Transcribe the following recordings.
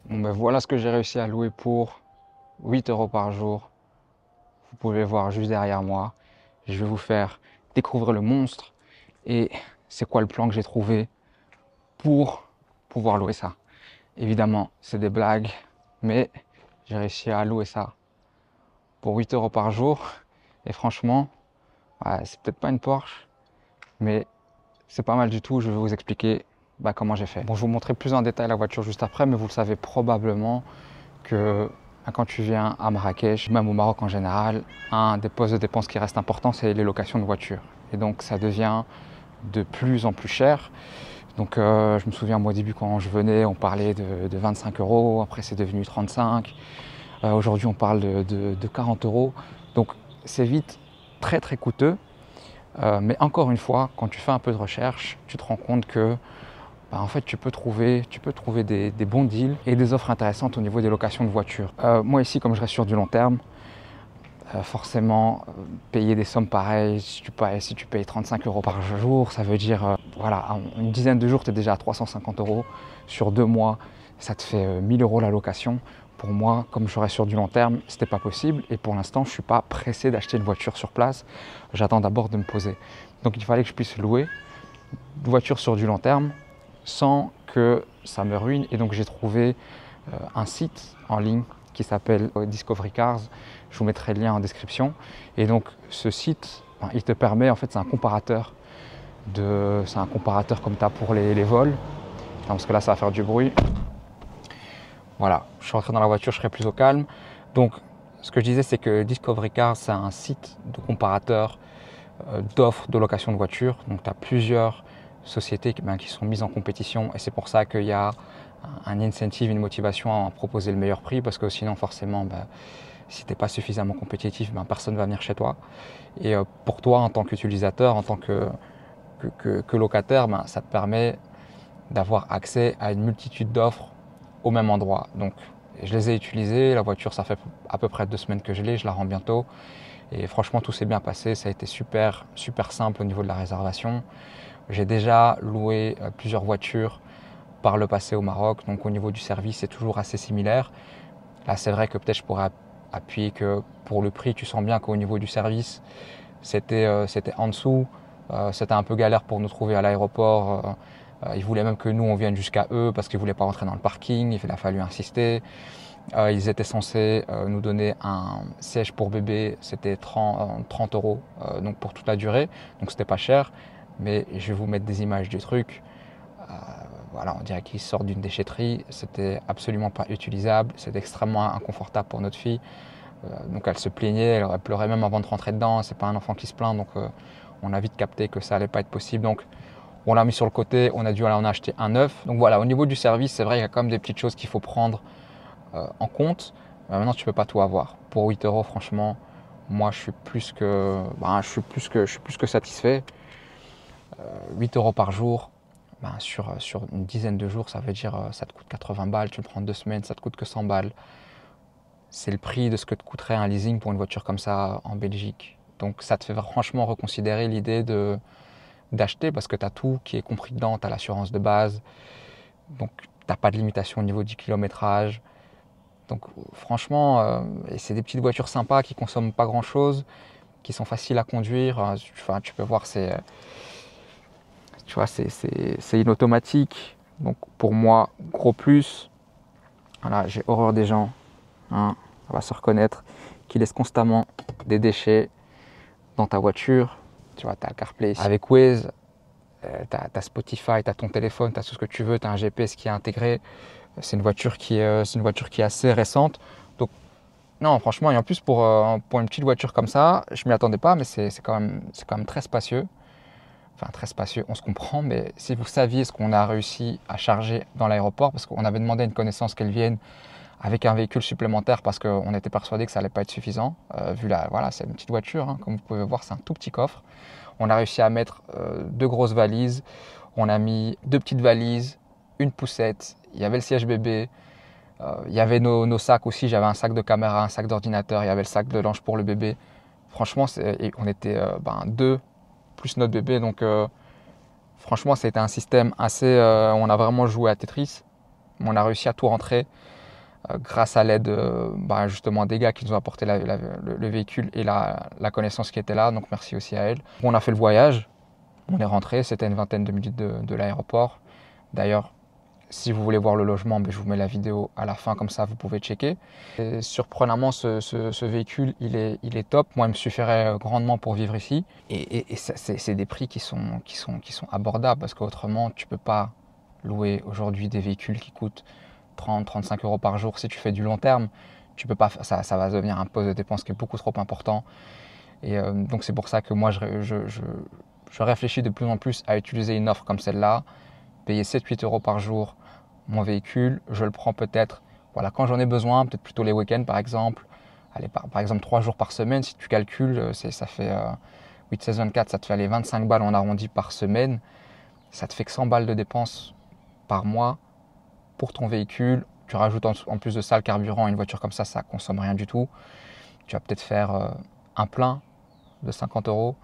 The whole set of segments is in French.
Bon ben voilà ce que j'ai réussi à louer pour 8 euros par jour. Vous pouvez voir juste derrière moi. Je vais vous faire découvrir le monstre et c'est quoi le plan que j'ai trouvé pour pouvoir louer ça. Évidemment, c'est des blagues, mais j'ai réussi à louer ça pour 8 euros par jour. Et franchement, ouais, c'est peut-être pas une Porsche, mais c'est pas mal du tout. Je vais vous expliquer comment j'ai fait. Bon, je vais vous montrer plus en détail la voiture juste après, mais vous le savez probablement que quand tu viens à Marrakech, même au Maroc en général, un des postes de dépenses qui reste important, c'est les locations de voitures. Et donc ça devient de plus en plus cher. Donc je me souviens, moi au début quand je venais, on parlait de 25 euros, après c'est devenu 35. Aujourd'hui on parle de 40 euros. Donc c'est vite très très coûteux. Mais encore une fois, quand tu fais un peu de recherche, tu te rends compte que en fait, tu peux trouver des bons deals et des offres intéressantes au niveau des locations de voitures. Moi ici, comme je reste sur du long terme, forcément, payer des sommes pareilles, si tu payes 35 euros par jour, ça veut dire, voilà, en une dizaine de jours, tu es déjà à 350 euros. Sur 2 mois, ça te fait 1000 euros la location. Pour moi, comme je reste sur du long terme, ce n'était pas possible. Et pour l'instant, je ne suis pas pressé d'acheter une voiture sur place. J'attends d'abord de me poser. Donc il fallait que je puisse louer une voiture sur du long terme sans que ça me ruine. Et donc j'ai trouvé un site en ligne qui s'appelle Discovery Cars. Je vous mettrai le lien en description. Et donc ce site, il te permet, en fait c'est un comparateur comme tu as pour les vols. Non, parce que là ça va faire du bruit. Voilà, je suis rentré dans la voiture, je serai plus au calme. Donc ce que je disais, c'est que Discovery Cars, c'est un site de comparateur d'offres de location de voitures. Donc tu as plusieurs sociétés qui sont mises en compétition et c'est pour ça qu'il y a un incentive, une motivation à proposer le meilleur prix, parce que sinon forcément si tu n'es pas suffisamment compétitif, personne ne va venir chez toi. Et pour toi en tant qu'utilisateur, en tant que locataire, ça te permet d'avoir accès à une multitude d'offres au même endroit. Donc je les ai utilisées, la voiture ça fait à peu près 2 semaines que je l'ai, je la rends bientôt. Et franchement, tout s'est bien passé. Ça a été super, super simple au niveau de la réservation. J'ai déjà loué plusieurs voitures par le passé au Maroc. Donc au niveau du service, c'est toujours assez similaire. Là, c'est vrai que peut-être je pourrais appuyer que pour le prix, tu sens bien qu'au niveau du service, c'était en dessous. C'était un peu galère pour nous trouver à l'aéroport. Ils voulaient même que nous, on vienne jusqu'à eux parce qu'ils ne voulaient pas rentrer dans le parking. Il a fallu insister. Ils étaient censés nous donner un siège pour bébé, c'était 30 euros donc pour toute la durée, donc c'était pas cher, mais je vais vous mettre des images du truc. Voilà, on dirait qu'ils sortent d'une déchetterie, c'était absolument pas utilisable, c'était extrêmement inconfortable pour notre fille. Donc elle se plaignait, elle pleurait même avant de rentrer dedans, c'est pas un enfant qui se plaint, donc on a vite capté que ça allait pas être possible. Donc on l'a mis sur le côté, on a dû aller en acheter un neuf. Donc voilà, au niveau du service, c'est vrai qu'il y a quand même des petites choses qu'il faut prendre en compte. Maintenant, tu peux pas tout avoir. Pour 8 euros, franchement, moi, je suis plus que satisfait. 8 euros par jour, sur une dizaine de jours, ça veut dire ça te coûte 80 balles. Tu le prends 2 semaines, ça te coûte que 100 balles. C'est le prix de ce que te coûterait un leasing pour une voiture comme ça en Belgique. Donc, ça te fait franchement reconsidérer l'idée d'acheter, parce que tu as tout qui est compris dedans. Tu as l'assurance de base, donc tu n'as pas de limitation au niveau du kilométrage. Donc franchement, c'est des petites voitures sympas qui consomment pas grand chose, qui sont faciles à conduire. Tu peux voir, c'est une automatique. Donc pour moi, gros plus. Voilà, j'ai horreur des gens, hein, on va se reconnaître, qui laissent constamment des déchets dans ta voiture. Tu vois, tu as le CarPlay ici. Avec Waze, tu as Spotify, tu as ton téléphone, tu as tout ce que tu veux, tu as un GPS qui est intégré. C'est une voiture qui est assez récente. Donc non, franchement, et en plus pour une petite voiture comme ça, je m'y attendais pas, mais c'est quand même très spacieux. Enfin très spacieux, on se comprend, mais si vous saviez ce qu'on a réussi à charger dans l'aéroport, parce qu'on avait demandé à une connaissance qu'elle vienne avec un véhicule supplémentaire parce qu'on était persuadé que ça allait pas être suffisant. Voilà, c'est une petite voiture, hein, comme vous pouvez voir, c'est un tout petit coffre. On a réussi à mettre 2 grosses valises, on a mis 2 petites valises, une poussette, il y avait le siège bébé, il y avait nos sacs aussi, j'avais un sac de caméra, un sac d'ordinateur, il y avait le sac de linge pour le bébé. Franchement, on était 2 plus notre bébé, donc franchement, c'était un système assez... on a vraiment joué à Tetris, on a réussi à tout rentrer. grâce à l'aide justement des gars qui nous ont apporté le véhicule et la connaissance qui était là. Donc merci aussi à elle. On a fait le voyage, on est rentré, c'était une vingtaine de minutes de l'aéroport. D'ailleurs, si vous voulez voir le logement, je vous mets la vidéo à la fin, comme ça vous pouvez checker. Et surprenamment, ce véhicule, il est top. Moi, il me suffirait grandement pour vivre ici. Et c'est des prix qui sont abordables, parce qu'autrement, tu ne peux pas louer aujourd'hui des véhicules qui coûtent 30-35 € par jour. Si tu fais du long terme, tu peux pas, ça va devenir un poste de dépense qui est beaucoup trop important. Et donc c'est pour ça que moi, je réfléchis de plus en plus à utiliser une offre comme celle-là, payer 7-8 € par jour mon véhicule. Je le prends peut-être quand j'en ai besoin, peut-être plutôt les week-ends par exemple. Allez, par exemple 3 jours par semaine, si tu calcules, ça fait 8, 16, 24, ça te fait aller 25 balles en arrondi par semaine. Ça te fait que 100 balles de dépenses par mois pour ton véhicule. Tu rajoutes en plus de ça le carburant. Une voiture comme ça consomme rien du tout. Tu vas peut-être faire un plein de 50 €.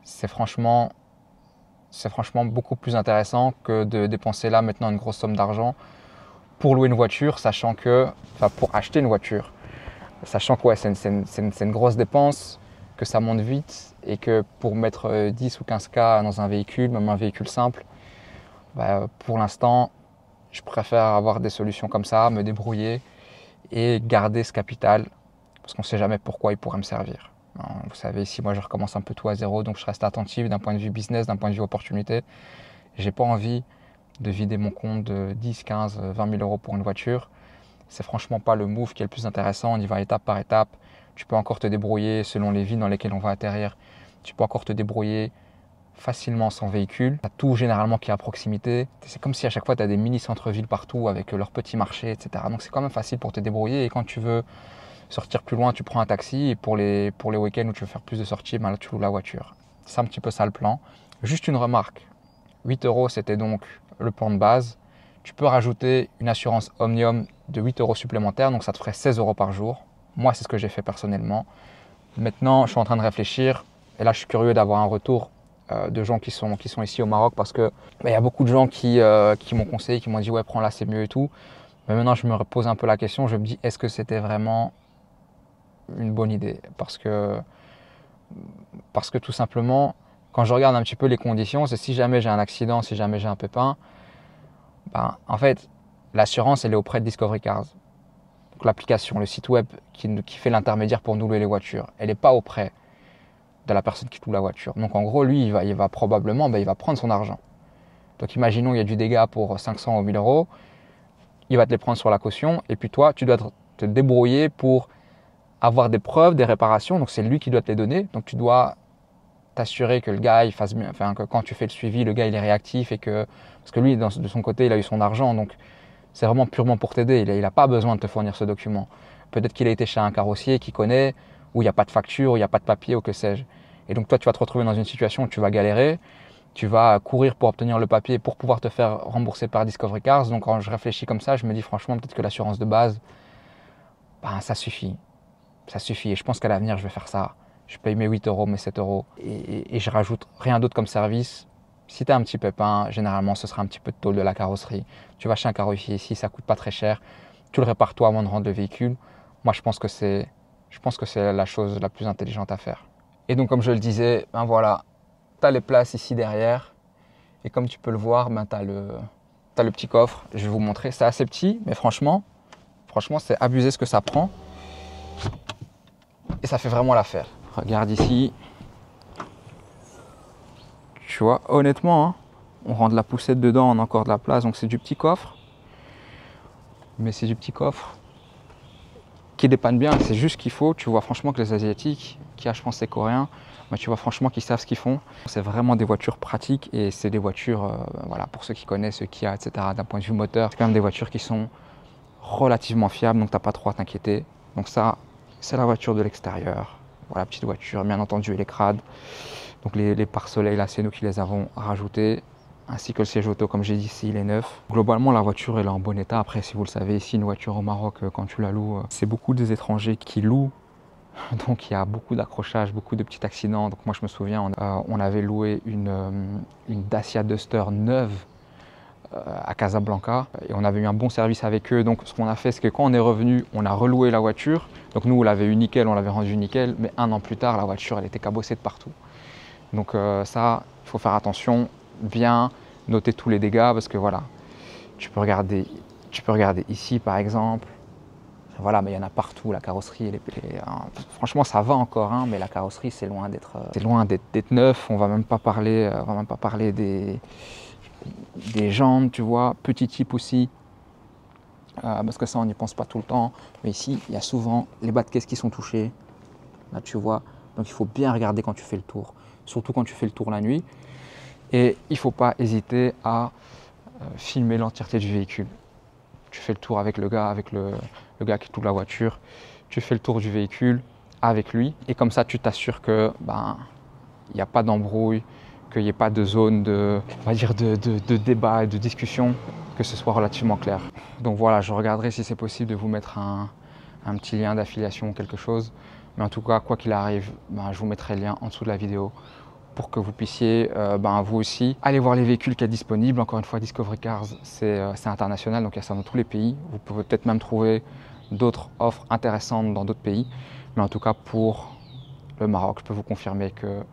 C'est franchement beaucoup plus intéressant que de dépenser là maintenant une grosse somme d'argent pour louer une voiture, pour acheter une voiture, sachant que c'est une grosse dépense, que ça monte vite et que pour mettre 10 ou 15 K dans un véhicule, même un véhicule simple, pour l'instant, je préfère avoir des solutions comme ça, me débrouiller et garder ce capital, parce qu'on ne sait jamais pourquoi il pourrait me servir. Vous savez, ici, moi, je recommence un peu tout à zéro, donc je reste attentif d'un point de vue business, d'un point de vue opportunité. J'ai pas envie de vider mon compte de 10, 15, 20 000 € pour une voiture. C'est franchement pas le move qui est le plus intéressant. On y va étape par étape. Tu peux encore te débrouiller selon les villes dans lesquelles on va atterrir. Tu peux encore te débrouiller facilement sans véhicule. Tu as tout généralement qui est à proximité. C'est comme si à chaque fois tu as des mini centres-villes partout avec leurs petits marchés, etc. Donc c'est quand même facile pour te débrouiller. Et quand tu veux sortir plus loin, tu prends un taxi. Et pour les week-ends où tu veux faire plus de sorties, là tu loues la voiture. C'est un petit peu ça le plan. Juste une remarque. 8 € c'était donc le plan de base. Tu peux rajouter une assurance Omnium de 8 € supplémentaires. Donc ça te ferait 16 € par jour. Moi c'est ce que j'ai fait personnellement. Maintenant je suis en train de réfléchir. Et là je suis curieux d'avoir un retour de gens qui sont ici au Maroc, parce que y a beaucoup de gens qui m'ont conseillé, qui m'ont dit ouais, prends là, c'est mieux et tout. Mais maintenant je me repose un peu la question, je me dis est-ce que c'était vraiment une bonne idée, parce que tout simplement quand je regarde un petit peu les conditions, c'est si jamais j'ai un accident, si jamais j'ai un pépin, en fait l'assurance elle est auprès de Discovery Cars. Donc l'application, le site web qui fait l'intermédiaire pour nous louer les voitures, elle n'est pas auprès de la personne qui loue la voiture. Donc en gros, lui, il va probablement, il va prendre son argent. Donc imaginons, il y a du dégât pour 500 ou 1000 €, il va te les prendre sur la caution, et puis toi, tu dois te débrouiller pour avoir des preuves, des réparations, donc c'est lui qui doit te les donner. Donc tu dois t'assurer que le gars, il fasse bien, que quand tu fais le suivi, le gars, il est réactif, parce que lui, de son côté, il a eu son argent, donc c'est vraiment purement pour t'aider, il n'a pas besoin de te fournir ce document. Peut-être qu'il a été chez un carrossier qui connaît, où il n'y a pas de facture, où il n'y a pas de papier, ou que sais-je. Et donc toi, tu vas te retrouver dans une situation où tu vas galérer, tu vas courir pour obtenir le papier pour pouvoir te faire rembourser par Discovery Cars. Donc quand je réfléchis comme ça, je me dis franchement, peut-être que l'assurance de base, ça suffit. Ça suffit. Et je pense qu'à l'avenir, je vais faire ça. Je paye mes 8 €, mes 7 € et je rajoute rien d'autre comme service. Si tu as un petit pépin, généralement, ce sera un petit peu de tôle de la carrosserie. Tu vas chez un carrossier ici, ça coûte pas très cher. Tu le répares toi avant de rendre le véhicule. Moi, je pense que c'est la chose la plus intelligente à faire. Et donc, comme je le disais, voilà, tu as les places ici derrière. Et comme tu peux le voir, tu as le petit coffre. Je vais vous montrer. C'est assez petit, mais franchement, c'est abusé ce que ça prend. Et ça fait vraiment l'affaire. Regarde ici. Tu vois, honnêtement, on rend de la poussette dedans, on a encore de la place. Donc, c'est du petit coffre. Mais c'est du petit coffre qui dépanne bien, c'est juste ce qu'il faut. Tu vois franchement que les Asiatiques, je pense c'est coréen, tu vois franchement qu'ils savent ce qu'ils font. C'est vraiment des voitures pratiques et c'est des voitures, pour ceux qui connaissent, ceux qui a, etc. D'un point de vue moteur, c'est quand même des voitures qui sont relativement fiables, donc tu n'as pas trop à t'inquiéter. Donc ça, c'est la voiture de l'extérieur. Voilà, petite voiture, bien entendu, elle est crade. Donc les pare-soleils, là, c'est nous qui les avons rajoutés. Ainsi que le siège auto, comme j'ai dit ici, il est neuf. Globalement, la voiture elle est en bon état. Après, si vous le savez, ici, une voiture au Maroc, quand tu la loues, c'est beaucoup des étrangers qui louent. Donc, il y a beaucoup d'accrochages, beaucoup de petits accidents. Donc, moi, je me souviens, on avait loué une Dacia Duster neuve à Casablanca et on avait eu un bon service avec eux. Donc ce qu'on a fait, c'est que quand on est revenu, on a reloué la voiture. Donc nous, on l'avait eu nickel, on l'avait rendu nickel, mais un an plus tard, la voiture, elle était cabossée de partout. Donc ça, il faut faire attention, bien noter tous les dégâts parce que voilà, tu peux regarder ici par exemple. Voilà, mais il y en a partout, la carrosserie, franchement ça va encore, hein, mais la carrosserie c'est loin d'être neuf. On va même pas parler des jantes, tu vois, petit type aussi, parce que ça on n'y pense pas tout le temps. Mais ici, il y a souvent les bas de caisse qui sont touchés, là tu vois, donc il faut bien regarder quand tu fais le tour, surtout quand tu fais le tour la nuit. Et il ne faut pas hésiter à filmer l'entièreté du véhicule. Tu fais le tour avec le gars qui tourne la voiture, tu fais le tour du véhicule avec lui et comme ça tu t'assures que il n'y a pas d'embrouille, qu'il n'y ait pas de zone de débat et de discussion, que ce soit relativement clair. Donc voilà, je regarderai si c'est possible de vous mettre un petit lien d'affiliation ou quelque chose. Mais en tout cas, quoi qu'il arrive, je vous mettrai le lien en dessous de la vidéo pour que vous puissiez, vous aussi, aller voir les véhicules qu'il y a disponibles. Encore une fois, Discovery Cars, c'est international, donc il y a ça dans tous les pays. Vous pouvez peut-être même trouver d'autres offres intéressantes dans d'autres pays. Mais en tout cas, pour le Maroc, je peux vous confirmer que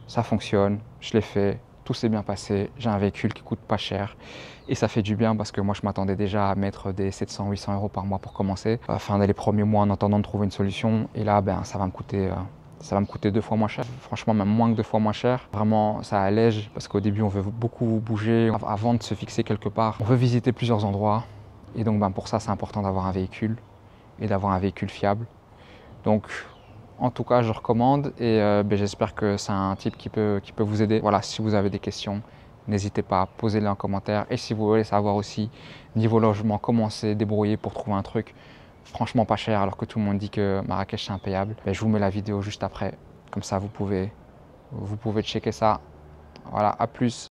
ça fonctionne, je l'ai fait, tout s'est bien passé. J'ai un véhicule qui coûte pas cher et ça fait du bien parce que moi, je m'attendais déjà à mettre des 700-800 € par mois pour commencer. Enfin, les premiers mois en attendant de trouver une solution. Et là, ça va me coûter 2 fois moins cher, franchement même moins que 2 fois moins cher. Vraiment, ça allège parce qu'au début, on veut beaucoup bouger avant de se fixer quelque part. On veut visiter plusieurs endroits et donc pour ça, c'est important d'avoir un véhicule et d'avoir un véhicule fiable. Donc, en tout cas, je recommande et j'espère que c'est un type qui peut vous aider. Voilà, si vous avez des questions, n'hésitez pas à poser les en commentaire. Et si vous voulez savoir aussi, niveau logement, comment c'est débrouiller pour trouver un truc franchement pas cher alors que tout le monde dit que Marrakech c'est impayable, je vous mets la vidéo juste après, comme ça vous pouvez checker ça. Voilà, à plus.